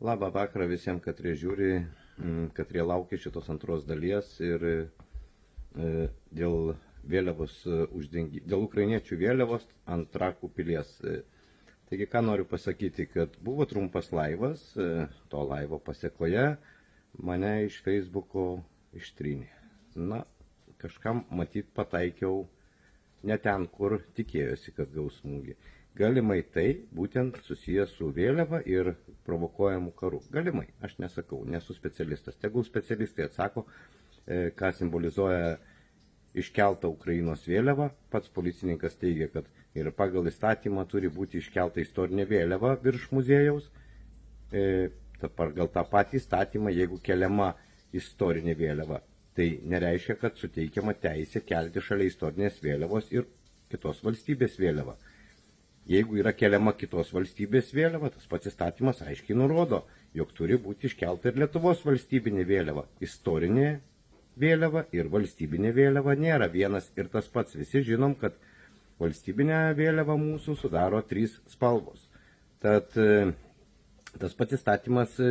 Labą vakarą visiems, katrie žiūri, katrie laukia šitos antros dalies ir dėl vėliavos dėl ukrainiečių vėliavos ant Trakų pilies. Taigi, ką noriu pasakyti, kad buvo trumpas laivas, to laivo pasiekoje mane iš Facebooko ištrynė. Na, kažkam matyt pataikiau ne ten, kur tikėjosi, kad gaus smūgį. Galimai tai būtent susijęs su vėliava ir provokuojamu karu. Galimai, aš nesakau, nesu specialistas. Tegul specialistai atsako, ką simbolizuoja iškelta Ukrainos vėliava. Pats policininkas teigia, kad ir pagal įstatymą turi būti iškelta istorinė vėliava virš muziejaus. Pagal tą patį įstatymą, jeigu keliama istorinė vėliava, tai nereiškia, kad suteikiama teisė kelti šalia istorinės vėliavos ir kitos valstybės vėliavą. Jeigu yra keliama kitos valstybės vėliava, tas pats įstatymas aiškiai nurodo, jog turi būti iškelta ir Lietuvos valstybinė vėliava. Istorinė vėliava ir valstybinė vėliava nėra vienas ir tas pats. Visi žinom, kad valstybinė vėliava mūsų sudaro 3 spalvos. Tad tas pats įstatymas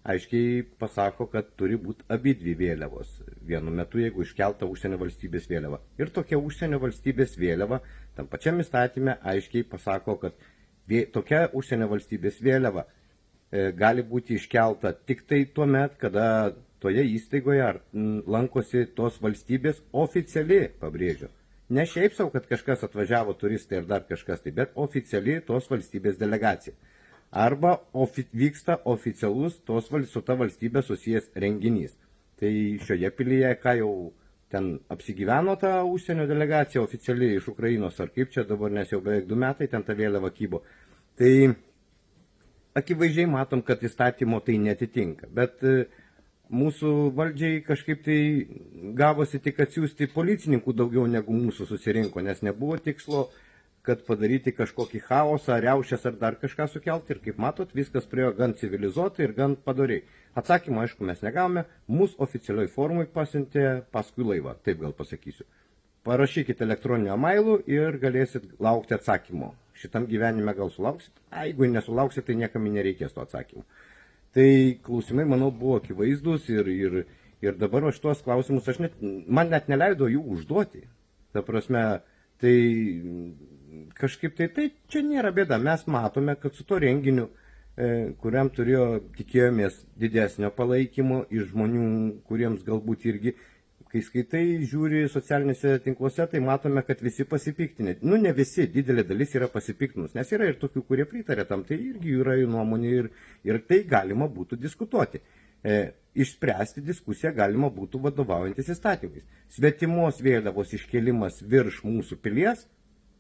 aiškiai pasako, kad turi būti abidvi vėliavos. Vienu metu, jeigu iškelta užsienio valstybės vėliava. Ir tokia užsienio valstybės vėliava tam pačiam įstatyme aiškiai pasako, kad tokia užsienio valstybės vėliava gali būti iškelta tik tai tuo met, kada toje įstaigoje lankosi tos valstybės oficiali, pabrėžiu. Ne šiaip savo, kad kažkas atvažiavo turistai ir dar kažkas tai, bet oficiali tos valstybės delegacija. Arba vyksta oficialus su ta valstybė susijęs renginys. Tai šioje pilyje, ką jau ten apsigyveno ta užsienio delegacija oficialiai iš Ukrainos, ar kaip čia dabar, nes jau beveik 2 metai ten ta vėliava kybo. Tai akivaizdžiai matom, kad įstatymo tai netitinka. Bet mūsų valdžiai kažkaip tai gavosi tik atsiųsti policininkų daugiau negu mūsų susirinko, nes nebuvo tikslo kad padaryti kažkokį chaosą, riaušės ar dar kažką sukelti. Ir kaip matot, viskas praėjo gan civilizuotai ir gan padoriai. Atsakymą, aišku, mes negavome. Mūsų oficialioj formui pasiuntė paskui laivą, taip gal pasakysiu. Parašykite elektroniniu emailu ir galėsit laukti atsakymo. Šitam gyvenime gal sulauksit? Jeigu nesulauksit, tai niekam nereikės to atsakymo. Tai klausimai, manau, buvo akivaizdus ir dabar šitos klausimus man net neleido jų užduoti. Ta prasme, tai kažkaip tai čia nėra bėda. Mes matome, kad su to renginiu, kuriam tikėjomės didesnio palaikymo iš žmonių, kuriems galbūt irgi, kai skaitai, žiūri socialiniuose tinkluose, tai matome, kad visi pasipiktinė. Nu, ne visi, didelė dalis yra pasipiktinus, nes yra ir tokių, kurie pritarė tam, tai irgi yra jų nuomonė ir tai galima būtų diskutuoti. Išspręsti diskusiją galima būtų vadovaujantis įstatymais. Svetimos vėliavos iškėlimas virš mūsų pilies,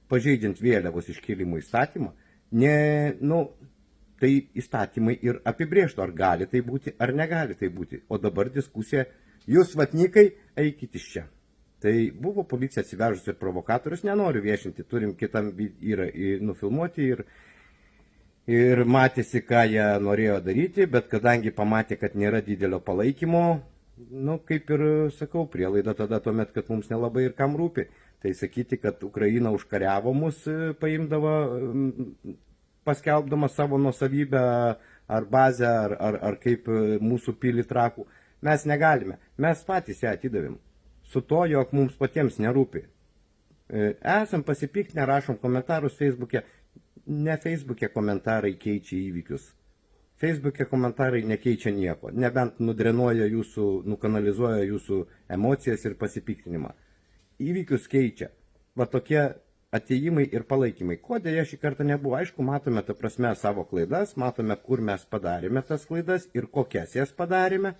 pažeidžiant vėliavos iškėlimo įstatymą, tai įstatymai ir apibrėžtų, ar gali tai būti, ar negali tai būti. O dabar diskusija, jūs vatnikai, eikit iš čia. Tai buvo policija atsivežusi ir provokatorius, nenoriu viešinti, turim kitam yra nufilmuoti ir matėsi, ką jie norėjo daryti, bet kadangi pamatė, kad nėra didelio palaikymo, kaip ir sakau, prielaida tada tuomet, kad mums nelabai ir kam rūpi. Tai sakyti, kad Ukraina užkariavo mus, paimdavo, paskelbdama savo nuosavybę ar bazę, ar kaip mūsų pilį Trakų, mes negalime. Mes patys ją atidavėm. Su to, jog mums patiems nerūpi. Esam pasipiktinę, rašom komentarus Facebook'e. Ne Facebook'e komentarai keičia įvykius. Facebook'e komentarai nekeičia nieko. Nebent nudrenuoja jūsų, nukanalizuoja jūsų emocijas ir pasipiktinimą. Įvykius keičia. Va tokie atėjimai ir palaikymai. Ko dėja šį kartą nebuvo? Aišku, matome ta prasme savo klaidas, matome, kur mes padarėme tas klaidas ir kokias jas padarėme.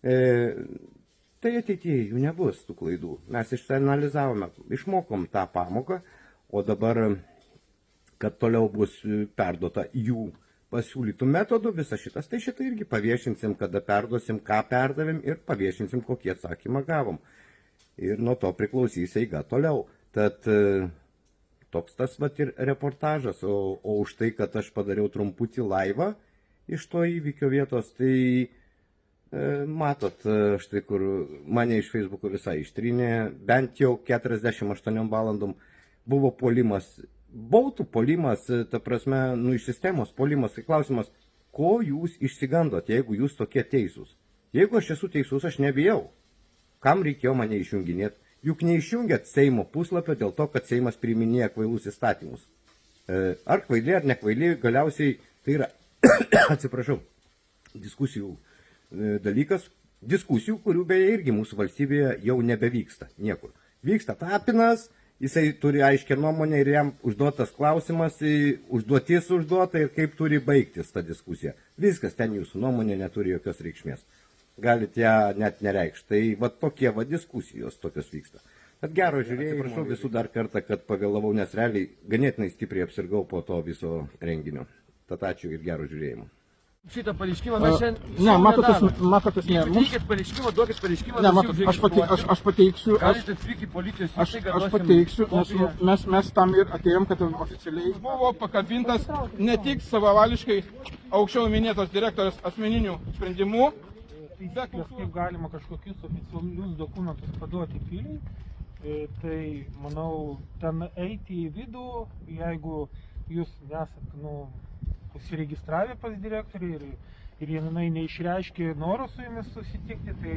Tai ateityje jų nebus tų klaidų. Mes išsianalizavome, išmokom tą pamoką, o dabar, kad toliau bus perduota jų pasiūlytų metodų, visas šitas, tai šitą irgi paviešinsim, kada perduosim, ką perdavėm ir paviešinsim, kokį atsakymą gavom. Ir nuo to priklausys eiga toliau. Tad toks tas ir reportažas, o už tai, kad aš padariau trumputį laivą iš to įvykio vietos, tai matot, štai kur mane iš Facebook'o visai ištrynė, bent jau 48 valandom buvo puolimas, bautų puolimas, ta prasme, iš sistemos puolimas, tai klausimas, ko jūs išsigandot, jeigu jūs tokie teisūs? Jeigu aš esu teisus, aš nebijau. Kam reikėjo mane išjunginėti? Juk neišjungėt Seimo puslapio dėl to, kad Seimas priiminėja kvailus įstatymus. Ar kvailiai, ar nekvailiai, galiausiai tai yra, atsiprašau, diskusijų dalykas, diskusijų, kurių beje irgi mūsų valstybėje jau nebevyksta niekur. Vyksta tapinas, jisai turi aiškę nuomonę ir jam užduotas klausimas, užduotis užduota ir kaip turi baigtis ta diskusija. Viskas ten jūsų nuomonė neturi jokios reikšmės. Galite ją net nereikšti. Tai va tokie va diskusijos tokios vyksta. Tad gero žiūrėjimo. Atsiprašau visų dar kartą, kad pavėlavau, nes realiai ganėtinai stipriai apsirgau po to viso renginio. Tad ačiū ir gero žiūrėjimo. Šitą pareiškimą mes šiandien... Ne, matotis, ne. Teikit pareiškimą, duokit pareiškimą. Ne, matot, aš pateiksiu. Galite atvykti į policijos įstaigą. Aš pateiksiu, nes mes tam ir atėjom, kad oficialiai buvo pakabintas ne tik savavališkai aukščiau minėtos direktorės asmeninių sprendimų. Taisyklės, kaip galima kažkokius oficialius dokumentus paduoti piliai, tai manau, ten eiti į vidų, jeigu jūs nesat, užsiregistravę pas direktorį ir jinai neišreiškė noro su jumis susitikti, tai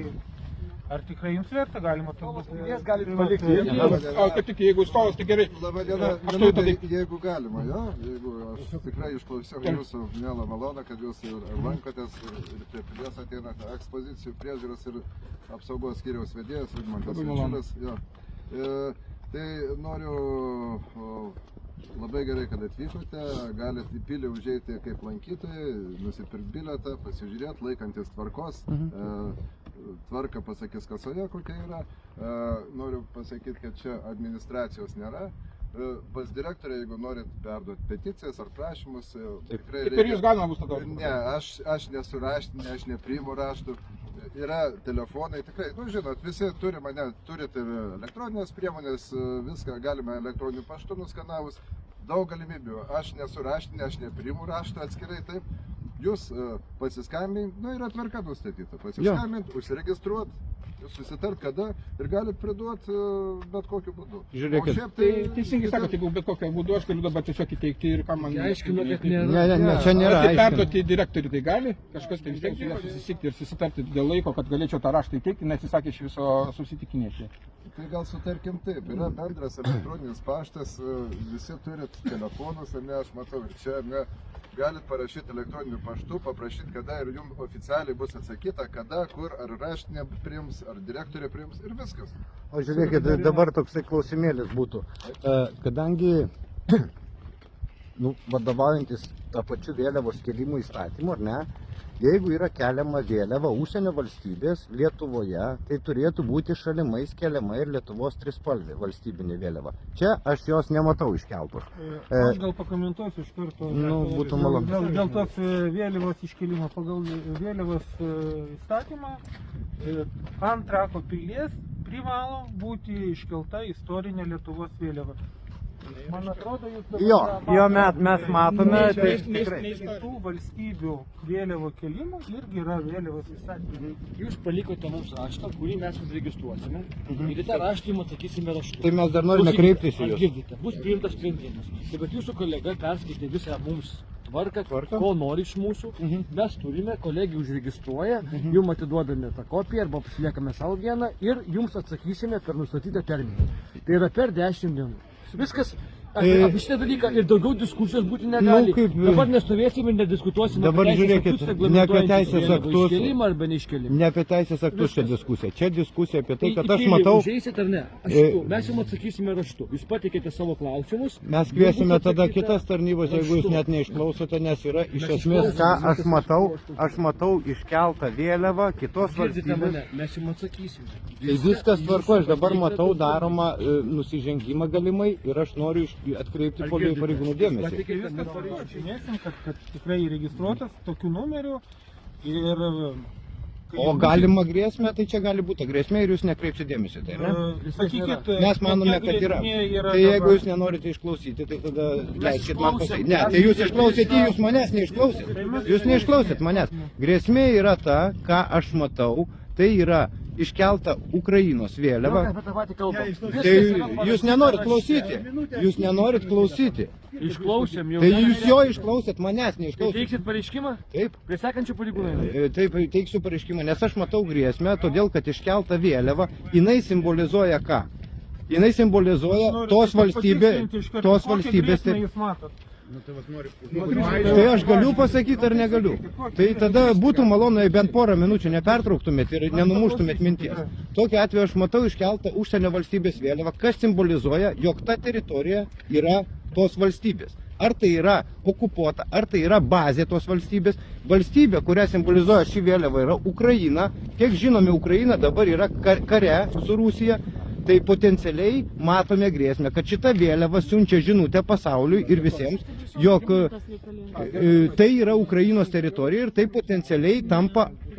ar tikrai jums verta, galima turbūt... Jas galite palikti. Kaip tik, jeigu stovas, tai gerai. Labą dieną, jeigu galima, jo, jeigu aš tikrai išklausiau jūsų mielą malonę, kad jūs ir lankotės ir prie pilies ateinate ekspozicijų priežiūros ir apsaugos skyriaus vedėjas, Vidmantas Vičiulis. Tai noriu labai gerai, kad atvykote, galite į pilį užeiti kaip lankytojai, nusipirkti bilietą, pasižiūrėti, laikantis tvarkos. Tvarka pasakys kasoje, kokia yra. Noriu pasakyti, kad čia administracijos nėra. Pas direktorė, jeigu norit perduoti peticijas ar prašymus, tikrai reikia... Per jūs galima bus tada? Ne, aš nesu raštinė, aš nepriimu raštų. Yra telefonai, tikrai, žinot, visi turite elektroninės priemonės, viską galime elektroniniu paštu nuskanavus. Daug galimybių. Aš nesu raštinė, aš nepriimu raštą atskirai, taip. Jūs pasiskambint, yra tvarka nustatyta. Pasiskambint, užsiregistruot, susitart kada ir galit priduoti bet kokiu būdu. Žiūrėkit, tai teisingai sakot, jeigu bet kokiu būdu aš galiu dabar tiesiog įteikti ir ką man... Aiškinu, kad nėra. Ne, čia nėra aiškinu. Perduoti direktoriui tai gali, kažkas tai vis tiek turės susitikti ir susitarti dėl laiko, kad galėčiau tą raštą įteikti, nes jis sakė iš viso susitikinėti. Tai gal sutarkim taip, yra bendras elektroninis paštas, visi turit telefonus, ne, aš matau ir čia, ne, galit parašyti elektroniniu paštu, paprašyti, kada ir jums oficialiai bus atsakyta, kada, kur, ar raštinė priims, ar direktorė priims ir viskas. O žiūrėkit, dabar toksai klausimėlis būtų, kadangi vadovaujantis tą pačiu vėliavos kėlimų įstatymu, ar ne, jeigu yra keliama vėliava užsienio valstybės Lietuvoje, tai turėtų būti šalimais keliama ir Lietuvos trispalvė valstybinė vėliava. Čia aš jos nematau iškeltos. Aš gal pakomentuosiu iš karto. Būtų malonu. Dėl tos vėliavos iškelimo pagal vėliavos įstatymą ant Trako pilies privalo būti iškelta istorinė Lietuvos vėliava. Man atrodo, jūs dabar... mes matome, tai tikrai. Kitų valstybių vėliavo kelimo irgi yra vėliavos įstatymas. Jūs palikote mums raštą, kurį mes užregistruosime. Ir į tą raštą jums atsakysime raštu. Tai mes dar norime kreiptis į jūs. Girdite, bus priimtas sprendimas. Tai bet jūsų kolega perskaitė visą mums tvarką, ko nori iš mūsų. Mes turime, kolegija užregistruoja, jums atiduodame tą kopiją arba pasiliekame savo vieną ir jums atsakysime per nustatytą terminą. Tai yra per 10 dienų. Viskas apie šitą dalyką ir daugiau diskusijos būti negali. Dabar nestovėsim ir nediskutuosim dabar žiūrėkit, ne apie teisės aktus, iškelimą arba neiškelimą. Ne apie teisės aktus čia diskusija. Čia diskusija apie tai, kad aš matau... Užeisit ar ne? Mes jums atsakysime raštu. Jūs pateikėte savo klausimus. Mes kviesime tada kitas tarnybos, jeigu jūs net neišklausote, nes yra iš esmės, ką aš matau iškeltą vėliavą kitos valstybės. Mes jums atsakysime. Tai viskas tvarko, aš dabar matau daromą nusižengimą galimai ir aš noriu atkreipti pareigūnų dėmesį. Žinėsim, kad tikrai registruotas tokiu numeriu ir... O galima grėsmė, tai čia gali būti grėsmė ir jūs nekreipsite dėmesį. Tai, sakykit, mes manome, kad yra. Tai jeigu jūs nenorite išklausyti, tai tada leiskit man pasakyti. Ne, tai jūs išklausėte, jūs manęs neišklausėt. Jūs neišklausėt manęs. Grėsmė yra ta, ką aš matau, tai yra iškelta Ukrainos vėliava. Apie tą patį kalbą. Tai jūs nenorit klausyti. Jūs nenorit klausyti. Išklausėm jau. Tai jūs jo išklausėt, manęs Tai neišklausėt. teiksit pareiškimą? Taip. Prie sekančių pareigūnų. Taip, teiksiu pareiškimą, nes aš matau grėsmę, todėl kad iškelta vėliava, jinai simbolizuoja ką? Jinai simbolizuoja tos valstybės. Jūs matot. Tai aš galiu pasakyti ar negaliu? Tai tada būtų malonu, jei bent porą minučių nepertrauktumėt ir nenumuštumėt minties. Tokiu atveju aš matau iškeltą užsienio valstybės vėliavą, kas simbolizuoja, jog ta teritorija yra tos valstybės. Ar tai yra okupuota, ar tai yra bazė tos valstybės. Valstybė, kurią simbolizuoja šį vėliavą, yra Ukraina. Kiek žinome, Ukraina dabar yra kare su Rusija. Tai potencialiai matome grėsmę, kad šita vėliava siunčia žinutę pasauliui ir visiems, jog tai yra Ukrainos teritorija ir tai potencialiai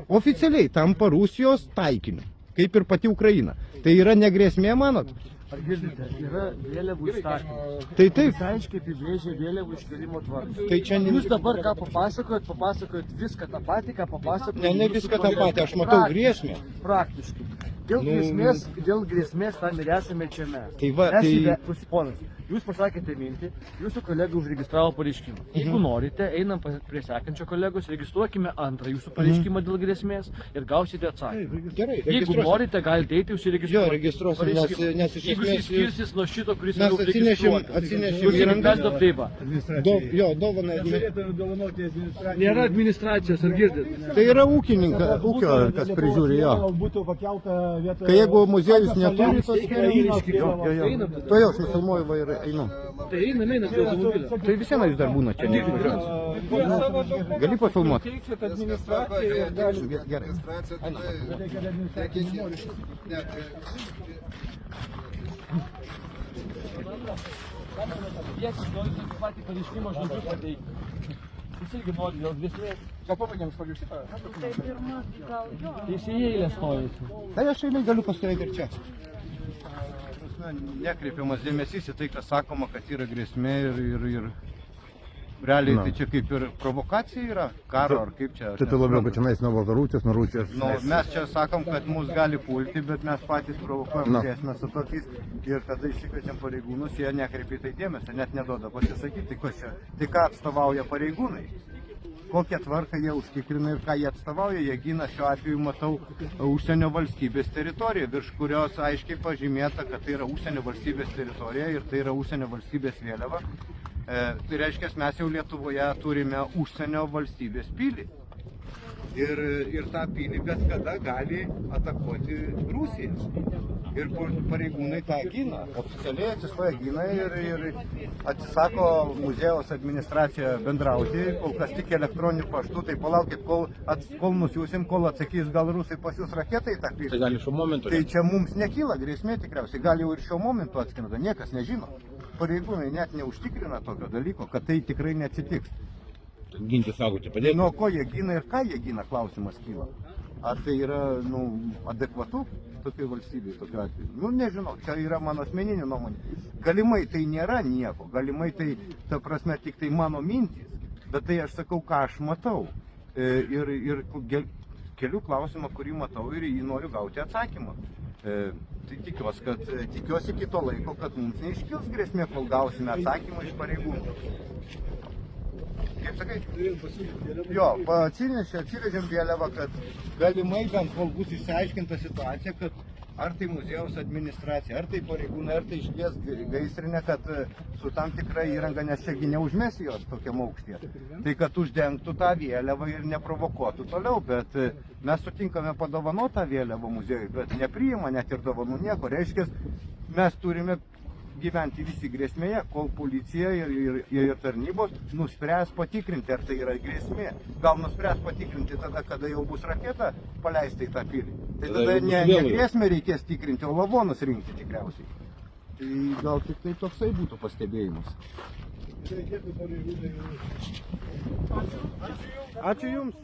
oficialiai tampa Rusijos taikiniu, kaip ir pati Ukraina. Tai yra negrėsmė, manot? Ar girdite, yra vėliavų įstatymas. Tai taip. Jis aiškiai apibrėžia vėliavų iškelimo tvarką. Tai čia Jūs dabar ką papasakojot viską tą patį, ką papasakojot. Ne viską tą patį, aš matau grėsmę. Praktiškai. Dėl grėsmės tam ir esame čia mes. Tai va, Ponas, jūs pasakėte mintį, jūsų kolega užregistravo pareiškimą. Jeigu norite, einam prie sekančio kolegos, registruokime antrą jūsų pareiškimą dėl grėsmės ir gausite atsakymą. Gerai, Jeigu norite, galite eiti užsiregistruoti. Jo, registruosim, nes iš Jeigu esmės skirsis nuo šito, kuris mes jau registruotas. atsinešim įrangą. Jo, dovaną. Nėra administracijos, ar girdit? Tai yra ūkio, kas prižiūri jo. Kai jeigu muziejus neturi tos vėliavos, to jau aš nufilmuoju va ir einu. Tai einam prie automobilio. Tai visiems jūs dar būna čia, neišvažiuojant. Gali pafilmuoti? Teiksit administraciją ir gali. Gerai. Jie nori tokį patį pareiškimą žodžius pateikti. Jis irgi nori dėl grėsmės. Gal pabaigiam pagal šitą? Teisėjai eilė stojasi. Tai aš eiliai galiu pastovėti ir čia. Nekreipiamas dėmesys į tai, kas sakoma, kad yra grėsmė ir realiai tai čia kaip ir provokacija yra, karo ar kaip čia. Tai labiau, kad čia nuo Baltarusijos, nuo Rusijos. Mes čia sakom, kad mus gali pulti, bet mes patys provokuojam grėsmę su tokiais ir tada išsikviečiam pareigūnus, jie nekreipia tai dėmesio, net neduoda pasisakyti, tai ką atstovauja pareigūnai. Kokią tvarką jie užtikrina ir ką jie atstovauja, jie gina šiuo atveju, matau, užsienio valstybės teritoriją, virš kurios aiškiai pažymėta, kad tai yra užsienio valstybės teritorija ir tai yra užsienio valstybės vėliava. Tai reiškia, mes jau Lietuvoje turime užsienio valstybės pilį. Ir tą pilį bet kada gali atakuoti Rusiją. Ir pareigūnai tą gina, oficialiai atsistoja gina ir atsisako muziejaus administracija bendrauti, kol kas tik elektroniniu paštu, tai palaukit, kol nusiųsim, kol atsakys, gal rusai pasiūs raketai tą pilį. Tai gali šiuo momentu. Tai čia mums nekyla grėsmė tikriausiai, gal jau ir šiuo momentu atskrenda, niekas nežino. Pareigūnai net neužtikrina tokio dalyko, kad tai tikrai neatsitiks. Ginti, saugoti, padėti. Nuo ko jie gina ir ką jie gina, klausimas kyla. Ar tai yra adekvatu tokiai valstybei, tokiu atveju? Nežinau, čia yra mano asmeninė nuomonė. Galimai tai nėra nieko, galimai tai, ta prasme, tik tai mano mintys, bet tai aš sakau, ką aš matau. Ir keliu klausimą, kurį matau ir jį noriu gauti atsakymą. Tai tikiuosi iki to laiko, kad mums neiškils grėsmė, kol gausime atsakymą iš pareigūnų. Kaip sakai? Jo, atsivežėm vėliavą, kad galimai bent kol bus išsiaiškinta situacija, kad ar tai muziejaus administracija, ar tai pareigūnai, ar tai išlies gaisrinė, kad su tam tikra įranga, nes čiagi neužmesi jos tokiam aukštyje, tai kad uždengtų tą vėliavą ir neprovokuotų toliau, bet mes sutinkame padovanoti tą vėliavą muziejui, bet nepriima net ir dovanų nieko, reiškia, mes turime gyventi visi grėsmėje, kol policija ir tarnybos nuspręs patikrinti, ar tai yra grėsmė. Gal nuspręs patikrinti tada, kada jau bus raketa paleista į tą pilį. Tai tada ne grėsmę reikės tikrinti, o lavonus rinkti tikriausiai. Tai gal tik tai toksai būtų pastebėjimas. Ačiū Jums.